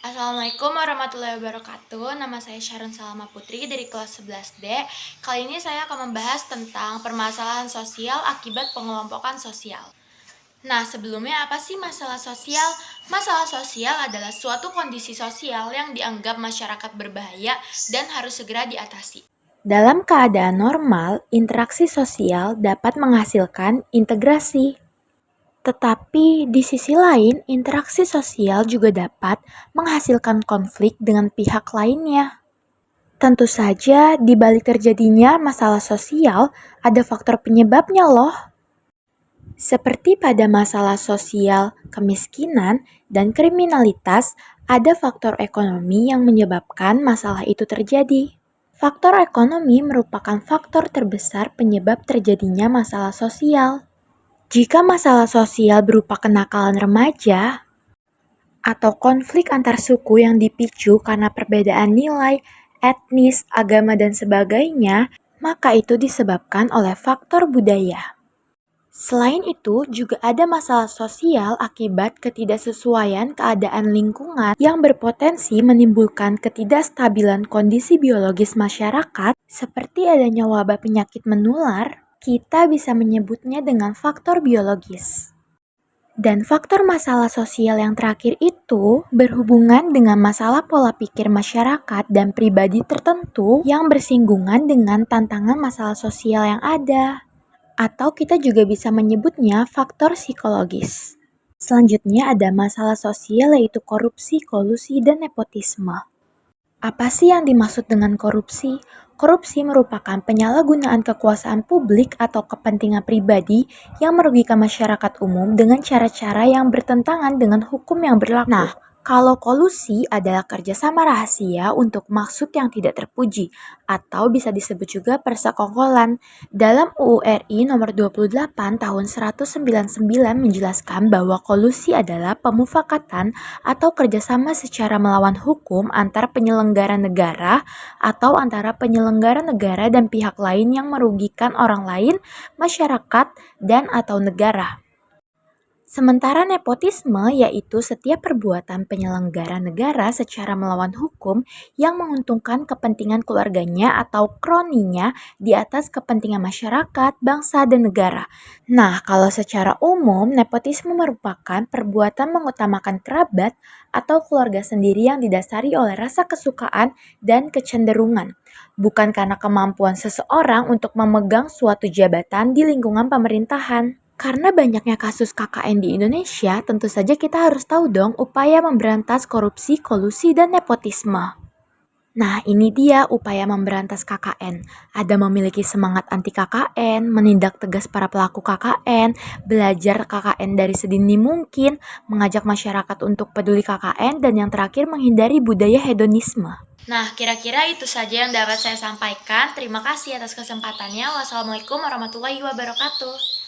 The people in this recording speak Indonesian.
Assalamualaikum warahmatullahi wabarakatuh. Nama saya Sharon Salama Putri dari kelas 11D. Kali ini saya akan membahas tentang permasalahan sosial akibat pengelompokan sosial. Nah, sebelumnya apa sih masalah sosial? Masalah sosial adalah suatu kondisi sosial yang dianggap masyarakat berbahaya dan harus segera diatasi. Dalam keadaan normal, interaksi sosial dapat menghasilkan integrasi. Tetapi di sisi lain, interaksi sosial juga dapat menghasilkan konflik dengan pihak lainnya. Tentu saja, di balik terjadinya masalah sosial, ada faktor penyebabnya loh. Seperti pada masalah sosial, kemiskinan, dan kriminalitas, ada faktor ekonomi yang menyebabkan masalah itu terjadi. Faktor ekonomi merupakan faktor terbesar penyebab terjadinya masalah sosial. Jika masalah sosial berupa kenakalan remaja atau konflik antar suku yang dipicu karena perbedaan nilai, etnis, agama, dan sebagainya, maka itu disebabkan oleh faktor budaya. Selain itu, juga ada masalah sosial akibat ketidaksesuaian keadaan lingkungan yang berpotensi menimbulkan ketidakstabilan kondisi biologis masyarakat, seperti adanya wabah penyakit menular. Kita bisa menyebutnya dengan faktor biologis. Dan faktor masalah sosial yang terakhir itu berhubungan dengan masalah pola pikir masyarakat dan pribadi tertentu yang bersinggungan dengan tantangan masalah sosial yang ada. Atau kita juga bisa menyebutnya faktor psikologis. Selanjutnya ada masalah sosial yaitu korupsi, kolusi, dan nepotisme. Apa sih yang dimaksud dengan korupsi? Korupsi merupakan penyalahgunaan kekuasaan publik atau kepentingan pribadi yang merugikan masyarakat umum dengan cara-cara yang bertentangan dengan hukum yang berlaku. Nah, kalau kolusi adalah kerjasama rahasia untuk maksud yang tidak terpuji, atau bisa disebut juga persekongkolan. Dalam UU RI nomor 28 tahun 199 menjelaskan bahwa kolusi adalah pemufakatan atau kerjasama secara melawan hukum antar penyelenggara negara atau antara penyelenggara negara dan pihak lain yang merugikan orang lain, masyarakat, dan atau negara. Sementara nepotisme yaitu setiap perbuatan penyelenggara negara secara melawan hukum yang menguntungkan kepentingan keluarganya atau kroninya di atas kepentingan masyarakat, bangsa, dan negara. Nah, kalau secara umum, nepotisme merupakan perbuatan mengutamakan kerabat atau keluarga sendiri yang didasari oleh rasa kesukaan dan kecenderungan, bukan karena kemampuan seseorang untuk memegang suatu jabatan di lingkungan pemerintahan. Karena banyaknya kasus KKN di Indonesia, tentu saja kita harus tahu dong upaya memberantas korupsi, kolusi, dan nepotisme. Nah, ini dia upaya memberantas KKN. Ada memiliki semangat anti KKN, menindak tegas para pelaku KKN, belajar KKN dari sedini mungkin, mengajak masyarakat untuk peduli KKN, dan yang terakhir menghindari budaya hedonisme. Nah, kira-kira itu saja yang dapat saya sampaikan. Terima kasih atas kesempatannya. Wassalamualaikum warahmatullahi wabarakatuh.